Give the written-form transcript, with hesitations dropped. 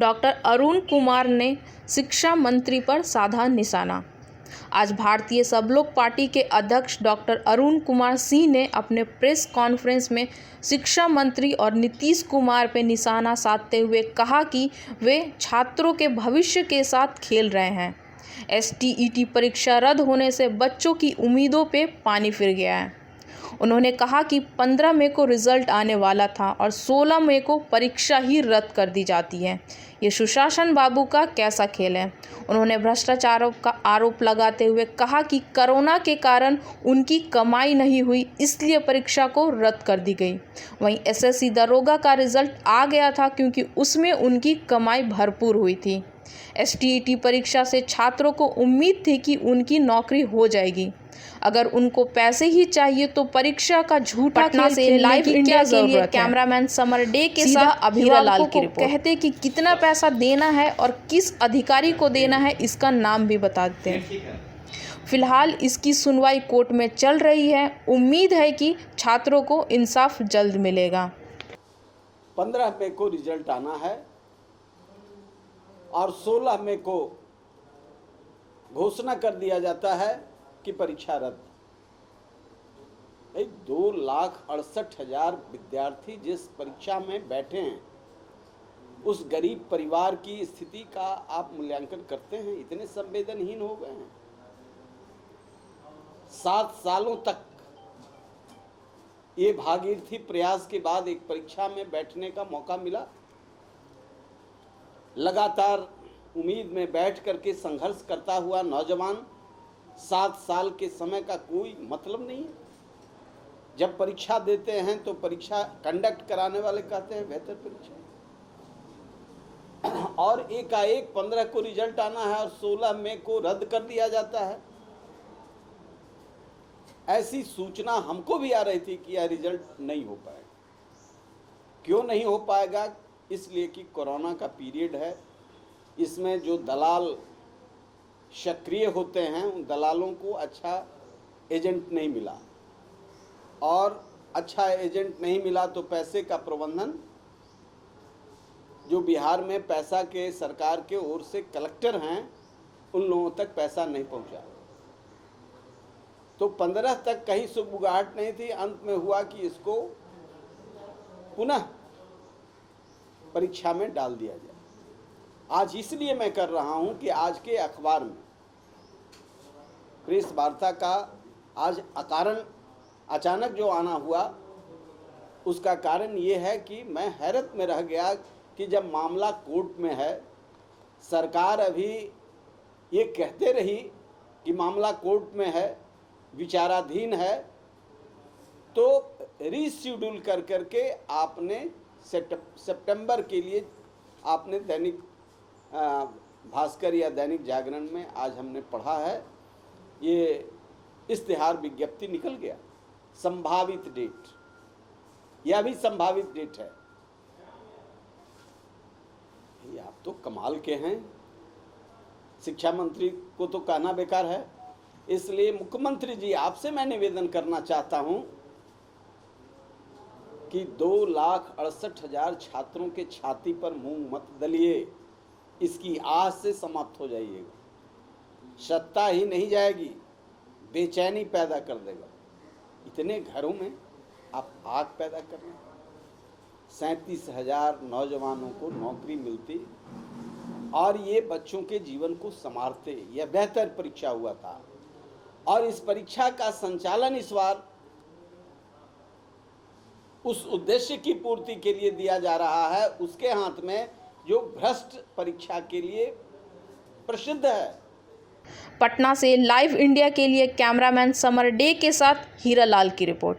Doctor Arun Kumar ने शिक्षा मंत्री पर साधा निशाना। आज भारतीय सब लोग पार्टी के अध्यक्ष डॉक्टर अरुण कुमार सिंह ने अपने प्रेस कॉन्फ्रेंस में शिक्षा मंत्री और नीतीश कुमार पर निशाना साधते हुए कहा कि वे छात्रों के भविष्य के साथ खेल रहे हैं। STET परीक्षा रद्द होने से बच्चों की उम्मीदों पे पानी फिर गया है। उन्होंने कहा कि 15 मई को रिजल्ट आने वाला था और 16 मई को परीक्षा ही रद्द कर दी जाती है। ये सुशासन बाबू का कैसा खेल है। उन्होंने भ्रष्टाचार का आरोप लगाते हुए कहा कि कोरोना के कारण उनकी कमाई नहीं हुई, इसलिए परीक्षा को रद्द कर दी गई। वहीं SSC दरोगा का रिजल्ट आ गया था क्योंकि उसमें उनकी कमाई भरपूर हुई थी। STET परीक्षा से छात्रों को उम्मीद थी कि उनकी नौकरी हो जाएगी। अगर उनको पैसे ही चाहिए तो परीक्षा का झूठा खेल से लाइव इंडिया के लिए कैमरामैन समर डे के साथ अभिलाल की रिपोर्ट। कहते कि कितना पैसा देना है और किस अधिकारी को देना है, इसका नाम भी बताते हैं। फिलहाल इसकी सुनवाई कोर्ट में चल रही है। उम्मीद है कि छात्रों को इंसाफ जल्द मिलेगा। 15 मई को रिजल्ट आना है और 16 मई को घोषणा कर दिया जाता है कि परीक्षा रद्द। 2,68,000 विद्यार्थी जिस परीक्षा में बैठे हैं, उस गरीब परिवार की स्थिति का आप मूल्यांकन करते हैं? इतने संवेदनहीन हो गए हैं। 7 सालों तक ये भागीरथी प्रयास के बाद एक परीक्षा में बैठने का मौका मिला। लगातार उम्मीद में बैठ करके संघर्ष करता हुआ नौजवान 7 साल के समय का कोई मतलब नहीं है। जब परीक्षा देते हैं तो परीक्षा कंडक्ट कराने वाले कहते हैं बेहतर परीक्षा, और एकाएक 15 को रिजल्ट आना है और 16 मई को रद्द कर दिया जाता है। ऐसी सूचना हमको भी आ रही थी कि यह रिजल्ट नहीं हो पाएगा। क्यों नहीं हो पाएगा? इसलिए कि कोरोना का पीरियड है। इसमें जो दलाल सक्रिय होते हैं, उन दलालों को अच्छा एजेंट नहीं मिला, और अच्छा एजेंट नहीं मिला तो पैसे का प्रबंधन, जो बिहार में पैसा के सरकार के ओर से कलेक्टर हैं, उन लोगों तक पैसा नहीं पहुंचा। तो 15 तक कहीं सुगबुगाहट नहीं थी। अंत में हुआ कि इसको पुनः परीक्षा में डाल दिया जाए। आज इसलिए मैं कर रहा हूं कि आज के अखबार में प्रेस वार्ता का आज अचानक जो आना हुआ, उसका कारण ये है कि मैं हैरत में रह गया कि जब मामला कोर्ट में है, सरकार अभी ये कहते रही कि मामला कोर्ट में है, विचाराधीन है, तो रीशेड्यूल कर करके आपने सितंबर के लिए आपने दैनिक भास्कर या दैनिक जागरण में आज हमने पढ़ा है, ये इश्तिहार विज्ञप्ति निकल गया। संभावित डेट, यह भी संभावित डेट है। ये आप तो कमाल के हैं। शिक्षा मंत्री को तो कहना बेकार है। इसलिए मुख्यमंत्री जी, आपसे मैं निवेदन करना चाहता हूं कि 2,68,000 छात्रों के छाती पर मुंह मत दलिए। इसकी आस से समाप्त हो जाइएगा। सत्ता ही नहीं जाएगी, बेचैनी पैदा कर देगा। इतने घरों में आप आग पैदा कर रहे हैं। 37,000 नौजवानों को नौकरी मिलती और ये बच्चों के जीवन को संवारते। यह बेहतर परीक्षा हुआ था, और इस परीक्षा का संचालन इस बार उस उद्देश्य की पूर्ति के लिए दिया जा रहा है, उसके हाथ में, जो भ्रष्ट परीक्षा के लिए प्रसिद्ध है। पटना से लाइव इंडिया के लिए कैमरामैन समर डे के साथ हीरालाल की रिपोर्ट।